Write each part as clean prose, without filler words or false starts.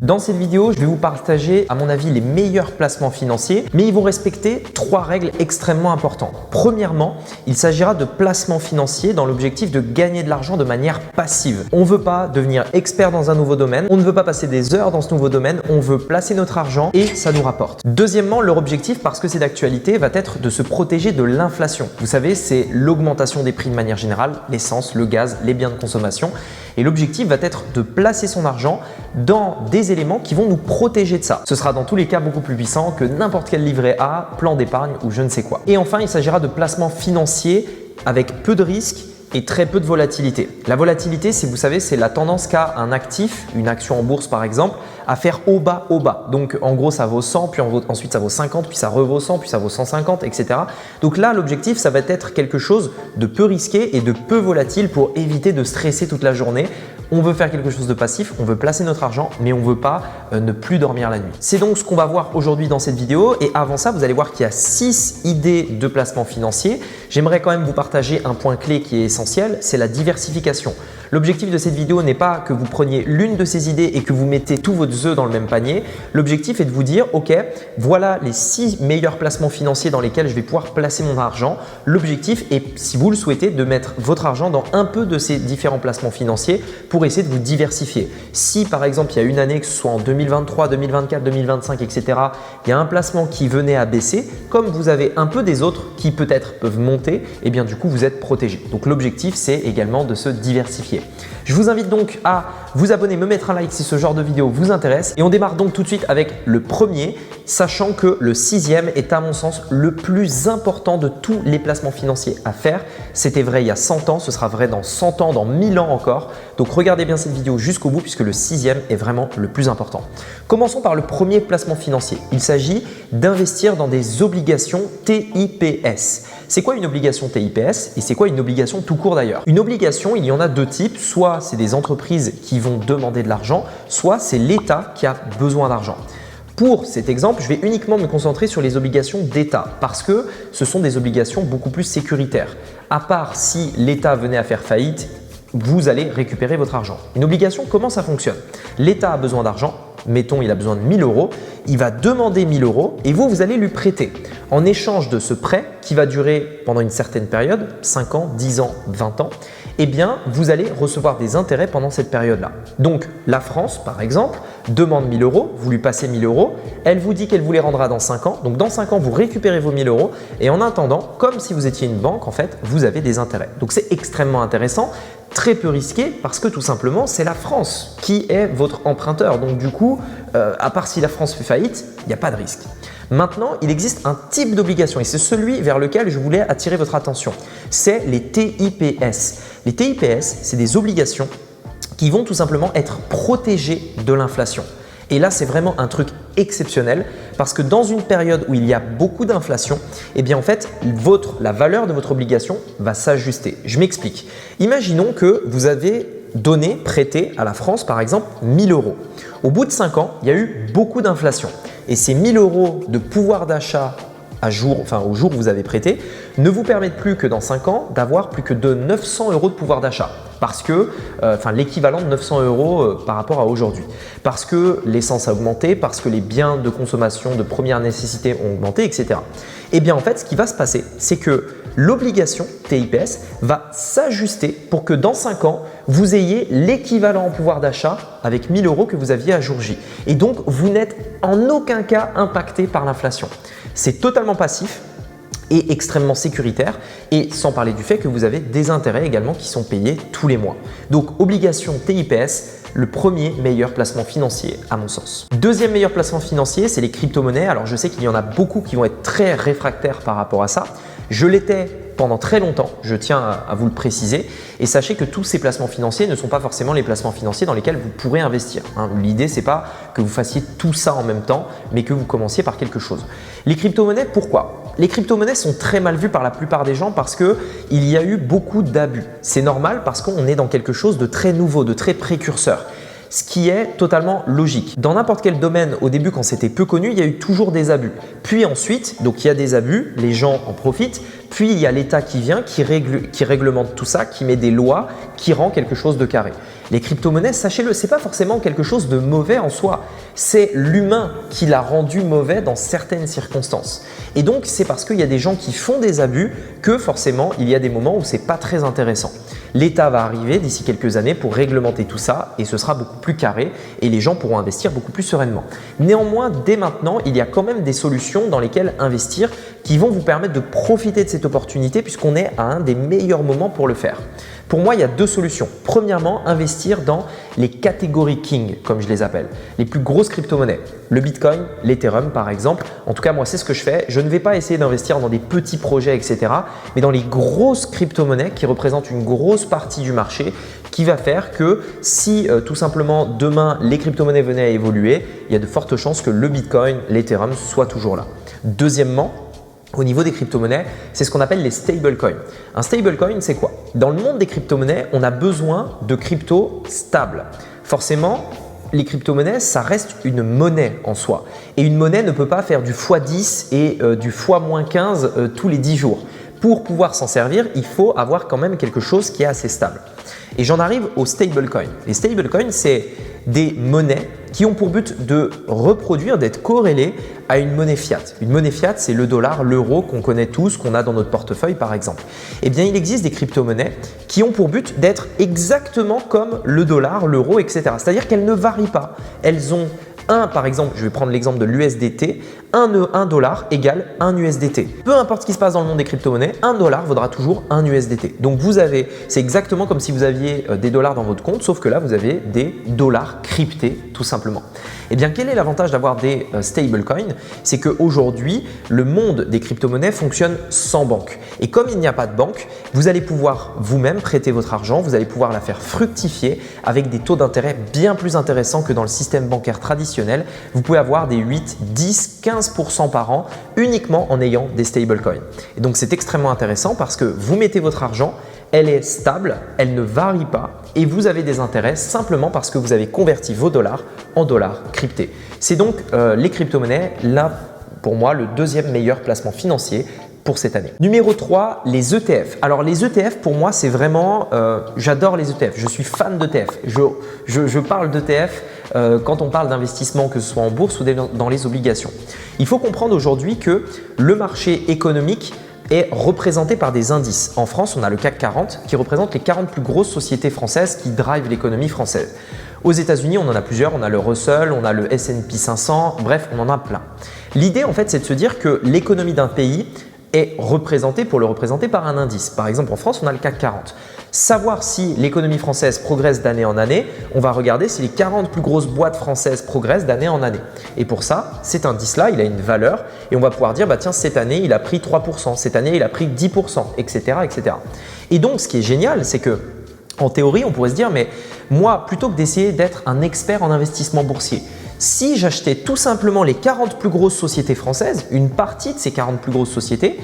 Dans cette vidéo, je vais vous partager à mon avis les meilleurs placements financiers, mais ils vont respecter 3 règles extrêmement importantes. Premièrement, il s'agira de placements financiers dans l'objectif de gagner de l'argent de manière passive. On ne veut pas devenir expert dans un nouveau domaine, on ne veut pas passer des heures dans ce nouveau domaine, on veut placer notre argent et ça nous rapporte. Deuxièmement, leur objectif, parce que c'est d'actualité, va être de se protéger de l'inflation. Vous savez, c'est l'augmentation des prix de manière générale, l'essence, le gaz, les biens de consommation. Et l'objectif va être de placer son argent dans des éléments qui vont nous protéger de ça. Ce sera dans tous les cas beaucoup plus puissant que n'importe quel livret A, plan d'épargne ou je ne sais quoi. Et enfin, il s'agira de placements financiers avec peu de risques et très peu de volatilité. La volatilité, vous savez, c'est la tendance qu'a un actif, une action en bourse par exemple, à faire au bas, au bas. Donc en gros, ça vaut 100, puis ensuite ça vaut 50, puis ça revaut 100, puis ça vaut 150, etc. Donc là, l'objectif, ça va être quelque chose de peu risqué et de peu volatile pour éviter de stresser toute la journée. On veut faire quelque chose de passif, on veut placer notre argent, mais on ne veut pas ne plus dormir la nuit. C'est donc ce qu'on va voir aujourd'hui dans cette vidéo. Et avant ça, vous allez voir qu'il y a 6 idées de placement financier. J'aimerais quand même vous partager un point clé qui est essentiel, c'est la diversification. L'objectif de cette vidéo n'est pas que vous preniez l'une de ces idées et que vous mettez tous vos œufs dans le même panier. L'objectif est de vous dire, ok, voilà les 6 meilleurs placements financiers dans lesquels je vais pouvoir placer mon argent. L'objectif est, si vous le souhaitez, de mettre votre argent dans un peu de ces différents placements financiers pour essayer de vous diversifier. Si par exemple, il y a une année, que ce soit en 2023, 2024, 2025, etc., il y a un placement qui venait à baisser, comme vous avez un peu des autres qui peut-être peuvent monter, et bien du coup, vous êtes protégé. Donc l'objectif, c'est également de se diversifier. Je vous invite donc à vous abonner, me mettre un like si ce genre de vidéo vous intéresse. Et on démarre donc tout de suite avec le premier, sachant que le 6e est à mon sens le plus important de tous les placements financiers à faire. C'était vrai il y a 100 ans, ce sera vrai dans 100 ans, dans 1000 ans encore. Donc regardez bien cette vidéo jusqu'au bout puisque le 6e est vraiment le plus important. Commençons par le premier placement financier. Il s'agit d'investir dans des obligations TIPS. C'est quoi une obligation TIPS et c'est quoi une obligation tout court d'ailleurs? Une obligation, il y en a 2 types. Soit c'est des entreprises qui vont demander de l'argent, soit c'est l'État qui a besoin d'argent. Pour cet exemple, je vais uniquement me concentrer sur les obligations d'État parce que ce sont des obligations beaucoup plus sécuritaires. À part si l'État venait à faire faillite, vous allez récupérer votre argent. Une obligation, comment ça fonctionne? L'État a besoin d'argent. Mettons, il a besoin de 1000 €, il va demander 1000 € et vous allez lui prêter. En échange de ce prêt qui va durer pendant une certaine période, 5 ans, 10 ans, 20 ans, eh bien, vous allez recevoir des intérêts pendant cette période-là. Donc, la France, par exemple, demande 1000 €, vous lui passez 1000 €, elle vous dit qu'elle vous les rendra dans 5 ans. Donc, dans 5 ans, vous récupérez vos 1000 € et en attendant, comme si vous étiez une banque, en fait, vous avez des intérêts. Donc, c'est extrêmement intéressant. Très peu risqué parce que tout simplement, c'est la France qui est votre emprunteur. Donc du coup, à part si la France fait faillite, il n'y a pas de risque. Maintenant, il existe un type d'obligation et c'est celui vers lequel je voulais attirer votre attention. C'est les TIPS. Les TIPS, c'est des obligations qui vont tout simplement être protégées de l'inflation. Et là, c'est vraiment un truc exceptionnel parce que dans une période où il y a beaucoup d'inflation, eh bien en fait, la valeur de votre obligation va s'ajuster. Je m'explique. Imaginons que vous avez prêté à la France par exemple 1000 €. Au bout de 5 ans, il y a eu beaucoup d'inflation et ces 1000 € de pouvoir d'achat au jour où vous avez prêté, ne vous permettent plus que dans 5 ans d'avoir plus que de 900 € de pouvoir d'achat. Parce que, l'équivalent de 900 € par rapport à aujourd'hui. Parce que l'essence a augmenté, parce que les biens de consommation de première nécessité ont augmenté, etc. Et bien en fait, ce qui va se passer, c'est que l'obligation TIPS va s'ajuster pour que dans 5 ans, vous ayez l'équivalent en pouvoir d'achat avec 1000 € que vous aviez à jour J. Et donc, vous n'êtes en aucun cas impacté par l'inflation. C'est totalement passif et extrêmement sécuritaire et sans parler du fait que vous avez des intérêts également qui sont payés tous les mois. Donc, obligation TIPS, le premier meilleur placement financier à mon sens. Deuxième meilleur placement financier, c'est les crypto-monnaies. Alors, je sais qu'il y en a beaucoup qui vont être très réfractaires par rapport à ça. Je l'étais pendant très longtemps, je tiens à vous le préciser. Et sachez que tous ces placements financiers ne sont pas forcément les placements financiers dans lesquels vous pourrez investir. L'idée, ce n'est pas que vous fassiez tout ça en même temps, mais que vous commenciez par quelque chose. Les crypto-monnaies, pourquoi? Les crypto-monnaies sont très mal vues par la plupart des gens parce qu'il y a eu beaucoup d'abus. C'est normal parce qu'on est dans quelque chose de très nouveau, de très précurseur. ce qui est totalement logique. Dans n'importe quel domaine, au début, quand c'était peu connu, il y a eu toujours des abus. Puis ensuite, donc il y a des abus, les gens en profitent, puis il y a l'État qui vient, qui réglemente tout ça, qui met des lois, qui rend quelque chose de carré. Les crypto-monnaies, sachez-le, ce n'est pas forcément quelque chose de mauvais en soi. C'est l'humain qui l'a rendu mauvais dans certaines circonstances. Et donc, c'est parce qu'il y a des gens qui font des abus que forcément, il y a des moments où ce n'est pas très intéressant. L'État va arriver d'ici quelques années pour réglementer tout ça et ce sera beaucoup plus carré et les gens pourront investir beaucoup plus sereinement. Néanmoins, dès maintenant, il y a quand même des solutions dans lesquelles investir qui vont vous permettre de profiter de cette opportunité puisqu'on est à un des meilleurs moments pour le faire. Pour moi, il y a deux solutions. Premièrement, investir dans les catégories King, comme je les appelle, les plus grosses crypto-monnaies. Le Bitcoin, l'Ethereum par exemple. En tout cas, moi, c'est ce que je fais. Je ne vais pas essayer d'investir dans des petits projets, etc. mais dans les grosses crypto-monnaies qui représentent une grosse partie du marché qui va faire que si tout simplement demain les crypto-monnaies venaient à évoluer, il y a de fortes chances que le Bitcoin, l'Ethereum soient toujours là. Deuxièmement, au niveau des crypto-monnaies, c'est ce qu'on appelle les stablecoins. Un stablecoin, c'est quoi? Dans le monde des crypto-monnaies, on a besoin de cryptos stables. Forcément, les crypto-monnaies, ça reste une monnaie en soi. Et une monnaie ne peut pas faire du x10 et du x-15 tous les 10 jours. Pour pouvoir s'en servir, il faut avoir quand même quelque chose qui est assez stable. Et j'en arrive aux stablecoins. Les stablecoins, c'est des monnaies qui ont pour but de reproduire, d'être corrélées à une monnaie fiat. Une monnaie fiat, c'est le dollar, l'euro qu'on connaît tous, qu'on a dans notre portefeuille par exemple. Eh bien, il existe des crypto-monnaies qui ont pour but d'être exactement comme le dollar, l'euro, etc. C'est-à-dire qu'elles ne varient pas. Elles ont par exemple, je vais prendre l'exemple de l'USDT, 1 dollar égale 1 USDT. Peu importe ce qui se passe dans le monde des crypto-monnaies, 1 dollar vaudra toujours 1 USDT. Donc c'est exactement comme si vous aviez des dollars dans votre compte, sauf que là, vous avez des dollars cryptés tout simplement. Eh bien, quel est l'avantage d'avoir des stablecoins? C'est qu'aujourd'hui, le monde des crypto-monnaies fonctionne sans banque. Et comme il n'y a pas de banque, vous allez pouvoir vous-même prêter votre argent, vous allez pouvoir la faire fructifier avec des taux d'intérêt bien plus intéressants que dans le système bancaire traditionnel. Vous pouvez avoir des 8, 10, 15% par an uniquement en ayant des stablecoins. Et donc, c'est extrêmement intéressant parce que vous mettez votre argent, elle est stable, elle ne varie pas et vous avez des intérêts simplement parce que vous avez converti vos dollars en dollars cryptés. C'est donc les crypto-monnaies, là pour moi, le deuxième meilleur placement financier pour cette année. Numéro 3, les ETF. Alors les ETF pour moi c'est vraiment, j'adore les ETF, je suis fan d'ETF. Je parle d'ETF quand on parle d'investissement que ce soit en bourse ou dans les obligations. Il faut comprendre aujourd'hui que le marché économique est représenté par des indices. En France, on a le CAC 40 qui représente les 40 plus grosses sociétés françaises qui drivent l'économie française. Aux États-Unis, on en a plusieurs, on a le Russell, on a le S&P 500, bref, on en a plein. L'idée en fait, c'est de se dire que l'économie d'un pays est représentée pour le représenter par un indice. Par exemple, en France, on a le CAC 40. Savoir si l'économie française progresse d'année en année, on va regarder si les 40 plus grosses boîtes françaises progressent d'année en année. Et pour ça, cet indice-là, il a une valeur et on va pouvoir dire, bah tiens, cette année, il a pris 3%, cette année, il a pris 10%, etc., etc. Et donc, ce qui est génial, c'est que en théorie, on pourrait se dire, mais moi, plutôt que d'essayer d'être un expert en investissement boursier, si j'achetais tout simplement les 40 plus grosses sociétés françaises, une partie de ces 40 plus grosses sociétés,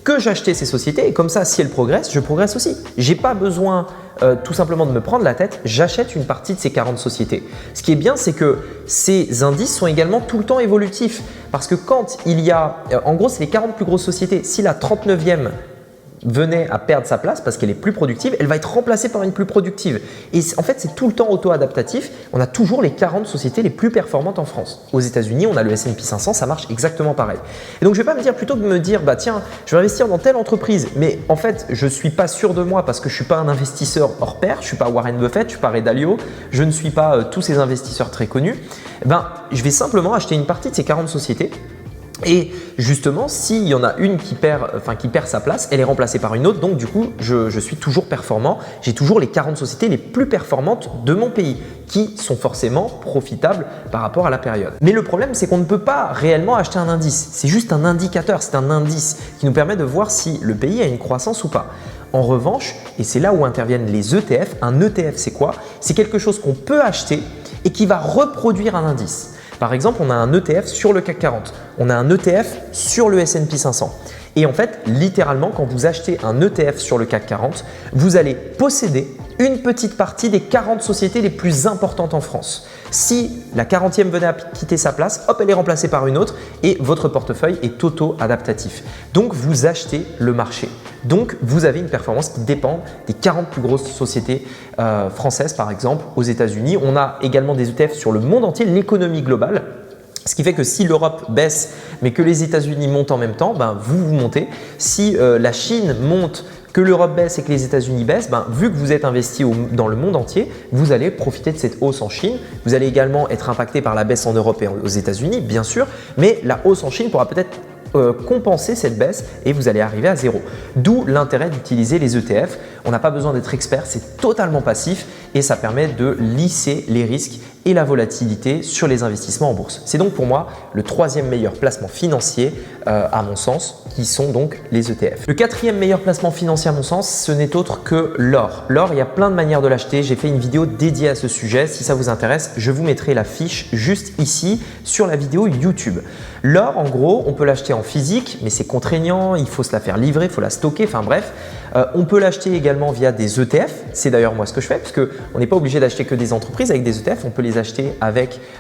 que j'achetais ces sociétés et comme ça, si elles progressent, je progresse aussi. Je n'ai pas besoin tout simplement de me prendre la tête, j'achète une partie de ces 40 sociétés. Ce qui est bien, c'est que ces indices sont également tout le temps évolutifs parce que quand il y a, en gros, c'est les 40 plus grosses sociétés, si la 39e venait à perdre sa place parce qu'elle est plus productive, elle va être remplacée par une plus productive. Et en fait, c'est tout le temps auto-adaptatif. On a toujours les 40 sociétés les plus performantes en France. Aux États-Unis, on a le S&P 500, ça marche exactement pareil. Et donc, je ne vais pas me dire plutôt que de me dire, bah tiens, je vais investir dans telle entreprise, mais en fait, je ne suis pas sûr de moi parce que je ne suis pas un investisseur hors pair, je ne suis pas Warren Buffett, je ne suis pas Ray Dalio, je ne suis pas tous ces investisseurs très connus. Je vais simplement acheter une partie de ces 40 sociétés. Et justement, s'il y en a une qui perd sa place, elle est remplacée par une autre. Donc du coup, je suis toujours performant. J'ai toujours les 40 sociétés les plus performantes de mon pays qui sont forcément profitables par rapport à la période. Mais le problème, c'est qu'on ne peut pas réellement acheter un indice. C'est juste un indicateur, c'est un indice qui nous permet de voir si le pays a une croissance ou pas. En revanche, et c'est là où interviennent les ETF, un ETF c'est quoi? C'est quelque chose qu'on peut acheter et qui va reproduire un indice. Par exemple, on a un ETF sur le CAC 40, on a un ETF sur le S&P 500. Et en fait, littéralement, quand vous achetez un ETF sur le CAC 40, vous allez posséder une petite partie des 40 sociétés les plus importantes en France. Si la 40e venait à quitter sa place, hop, elle est remplacée par une autre et votre portefeuille est auto-adaptatif. Donc, vous achetez le marché. Donc, vous avez une performance qui dépend des 40 plus grosses sociétés françaises, par exemple, aux États-Unis. On a également des ETF sur le monde entier, l'économie globale. Ce qui fait que si l'Europe baisse mais que les États-Unis montent en même temps, vous montez. Si la Chine monte, que l'Europe baisse et que les États-Unis baissent, vu que vous êtes investi dans le monde entier, vous allez profiter de cette hausse en Chine. Vous allez également être impacté par la baisse en Europe et aux États-Unis, bien sûr, mais la hausse en Chine pourra peut-être compenser cette baisse et vous allez arriver à zéro. D'où l'intérêt d'utiliser les ETF. On n'a pas besoin d'être expert, c'est totalement passif et ça permet de lisser les risques et la volatilité sur les investissements en bourse. C'est donc pour moi le troisième meilleur placement financier à mon sens, qui sont donc les ETF. Le quatrième meilleur placement financier à mon sens, ce n'est autre que l'or. L'or, il y a plein de manières de l'acheter. J'ai fait une vidéo dédiée à ce sujet. Si ça vous intéresse, je vous mettrai la fiche juste ici sur la vidéo YouTube. L'or, en gros, on peut l'acheter en physique, mais c'est contraignant, il faut se la faire livrer, il faut la stocker, enfin bref. On peut l'acheter également via des ETF. C'est d'ailleurs moi ce que je fais, parce qu'on n'est pas obligé d'acheter que des entreprises avec des ETF. On peut les acheter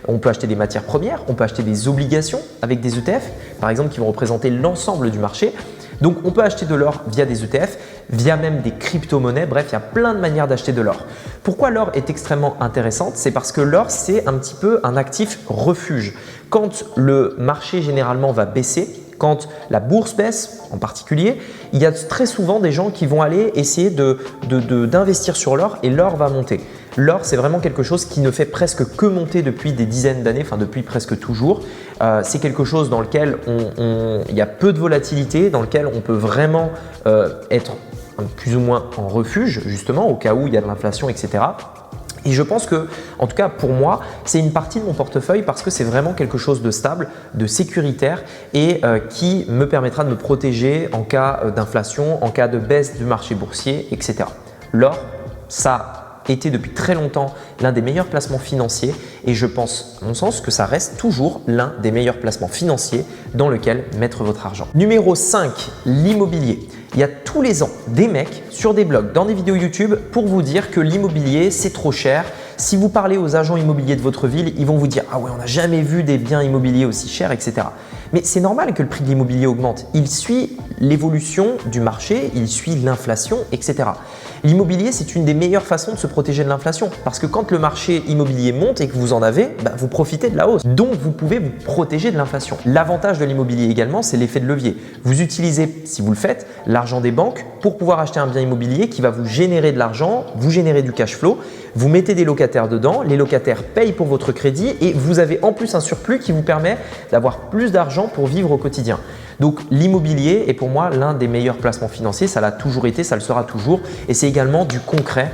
on peut acheter des matières premières, on peut acheter des obligations avec des ETF, par exemple, qui vont représenter l'ensemble du marché. Donc, on peut acheter de l'or via des ETF, via même des crypto-monnaies. Bref, il y a plein de manières d'acheter de l'or. Pourquoi l'or est extrêmement intéressante? C'est parce que l'or, c'est un petit peu un actif refuge. Quand le marché généralement va baisser, quand la bourse baisse en particulier, il y a très souvent des gens qui vont aller essayer d'investir sur l'or et l'or va monter. L'or, c'est vraiment quelque chose qui ne fait presque que monter depuis des dizaines d'années, enfin depuis presque toujours. C'est quelque chose dans lequel il y a peu de volatilité, dans lequel on peut vraiment être plus ou moins en refuge justement au cas où il y a de l'inflation, etc. Et je pense que, en tout cas pour moi, c'est une partie de mon portefeuille parce que c'est vraiment quelque chose de stable, de sécuritaire et qui me permettra de me protéger en cas d'inflation, en cas de baisse du marché boursier, etc. L'or, ça été depuis très longtemps l'un des meilleurs placements financiers et je pense, à mon sens, que ça reste toujours l'un des meilleurs placements financiers dans lequel mettre votre argent. Numéro 5, l'immobilier. Il y a tous les ans des mecs sur des blogs, dans des vidéos YouTube pour vous dire que l'immobilier c'est trop cher. Si vous parlez aux agents immobiliers de votre ville, ils vont vous dire « Ah ouais, on n'a jamais vu des biens immobiliers aussi chers, etc. » Mais c'est normal que le prix de l'immobilier augmente. Il suit l'évolution du marché, il suit l'inflation, etc. L'immobilier, c'est une des meilleures façons de se protéger de l'inflation parce que quand le marché immobilier monte et que vous en avez, vous profitez de la hausse. Donc, vous pouvez vous protéger de l'inflation. L'avantage de l'immobilier également, c'est l'effet de levier. Vous utilisez, si vous le faites, l'argent des banques pour pouvoir acheter un bien immobilier qui va vous générer de l'argent, vous générer du cash flow. Vous mettez des locataires dedans, les locataires payent pour votre crédit et vous avez en plus un surplus qui vous permet d'avoir plus d'argent pour vivre au quotidien. Donc l'immobilier est pour moi l'un des meilleurs placements financiers, ça l'a toujours été, ça le sera toujours et c'est également du concret.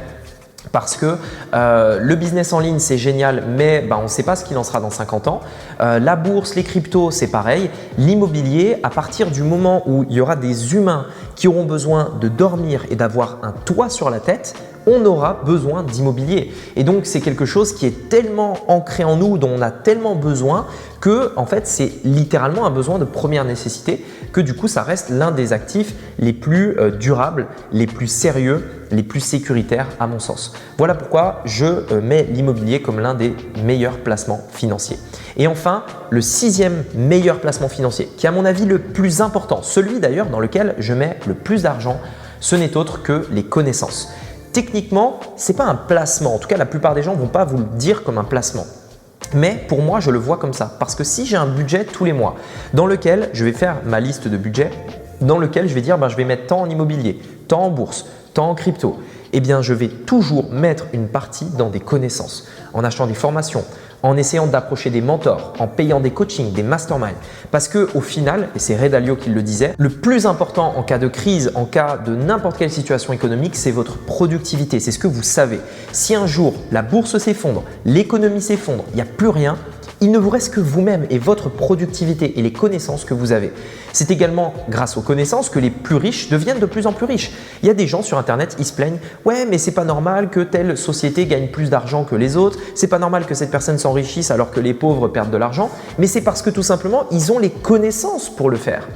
Parce que le business en ligne, c'est génial, mais on ne sait pas ce qu'il en sera dans 50 ans. La bourse, les cryptos, c'est pareil. L'immobilier, à partir du moment où il y aura des humains qui auront besoin de dormir et d'avoir un toit sur la tête, on aura besoin d'immobilier. Et donc, c'est quelque chose qui est tellement ancré en nous, dont on a tellement besoin que en fait, c'est littéralement un besoin de première nécessité que du coup, ça reste l'un des actifs les plus durables, les plus sérieux, les plus sécuritaires à mon sens. Voilà pourquoi je mets l'immobilier comme l'un des meilleurs placements financiers. Et enfin, le sixième meilleur placement financier, qui est à mon avis le plus important, celui d'ailleurs dans lequel je mets le plus d'argent, ce n'est autre que les connaissances. Techniquement, ce n'est pas un placement. En tout cas, la plupart des gens ne vont pas vous le dire comme un placement. Mais pour moi, je le vois comme ça. Parce que si j'ai un budget tous les mois dans lequel je vais faire ma liste de budget, dans lequel je vais dire je vais mettre tant en immobilier, tant en bourse, tant en crypto, eh bien, je vais toujours mettre une partie dans des connaissances, en achetant des formations, en essayant d'approcher des mentors, en payant des coachings, des masterminds. Parce qu'au final, et c'est Ray Dalio qui le disait, le plus important en cas de crise, en cas de n'importe quelle situation économique, c'est votre productivité, c'est ce que vous savez. Si un jour la bourse s'effondre, l'économie s'effondre, il n'y a plus rien, il ne vous reste que vous-même et votre productivité et les connaissances que vous avez. C'est également grâce aux connaissances que les plus riches deviennent de plus en plus riches. Il y a des gens sur internet, ils se plaignent « Ouais, mais c'est pas normal que telle société gagne plus d'argent que les autres, c'est pas normal que cette personne s'enrichisse alors que les pauvres perdent de l'argent. » Mais c'est parce que tout simplement, ils ont les connaissances pour le faire.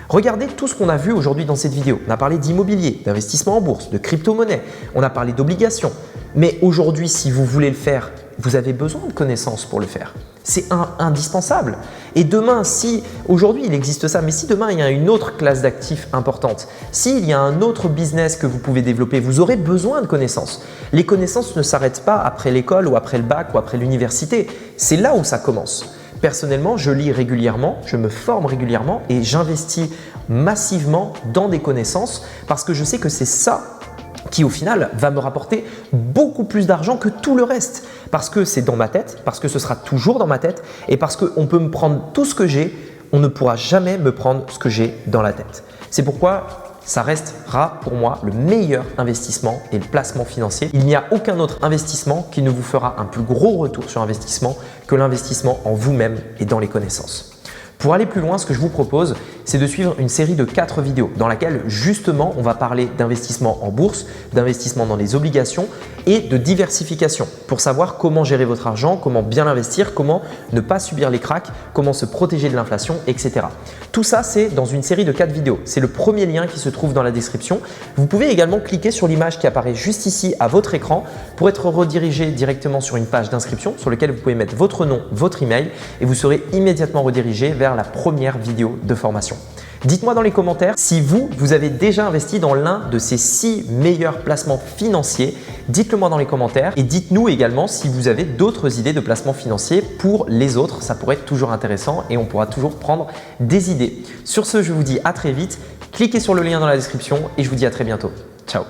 Regardez tout ce qu'on a vu aujourd'hui dans cette vidéo. On a parlé d'immobilier, d'investissement en bourse, de crypto-monnaie, on a parlé d'obligations. Mais aujourd'hui, si vous voulez le faire, vous avez besoin de connaissances pour le faire. C'est indispensable. Et demain, si aujourd'hui il existe ça, mais si demain il y a une autre classe d'actifs importante, s'il y a un autre business que vous pouvez développer, vous aurez besoin de connaissances. Les connaissances ne s'arrêtent pas après l'école ou après le bac ou après l'université. C'est là où ça commence. Personnellement, je lis régulièrement, je me forme régulièrement et j'investis massivement dans des connaissances parce que je sais que c'est ça qui au final va me rapporter beaucoup plus d'argent que tout le reste. Parce que c'est dans ma tête, parce que ce sera toujours dans ma tête et parce qu'on peut me prendre tout ce que j'ai, on ne pourra jamais me prendre ce que j'ai dans la tête. C'est pourquoi ça restera pour moi le meilleur investissement et le placement financier. Il n'y a aucun autre investissement qui ne vous fera un plus gros retour sur investissement que l'investissement en vous-même et dans les connaissances. Pour aller plus loin, ce que je vous propose, c'est de suivre une série de 4 vidéos dans laquelle justement on va parler d'investissement en bourse, d'investissement dans les obligations et de diversification pour savoir comment gérer votre argent, comment bien l'investir, comment ne pas subir les cracks, comment se protéger de l'inflation, etc. Tout ça, c'est dans une série de 4 vidéos. C'est le premier lien qui se trouve dans la description. Vous pouvez également cliquer sur l'image qui apparaît juste ici à votre écran pour être redirigé directement sur une page d'inscription sur laquelle vous pouvez mettre votre nom, votre email et vous serez immédiatement redirigé vers la première vidéo de formation. Dites-moi dans les commentaires si vous avez déjà investi dans l'un de ces 6 meilleurs placements financiers. Dites-le moi dans les commentaires et dites-nous également si vous avez d'autres idées de placements financiers pour les autres. Ça pourrait être toujours intéressant et on pourra toujours prendre des idées. Sur ce, je vous dis à très vite. Cliquez sur le lien dans la description et je vous dis à très bientôt. Ciao!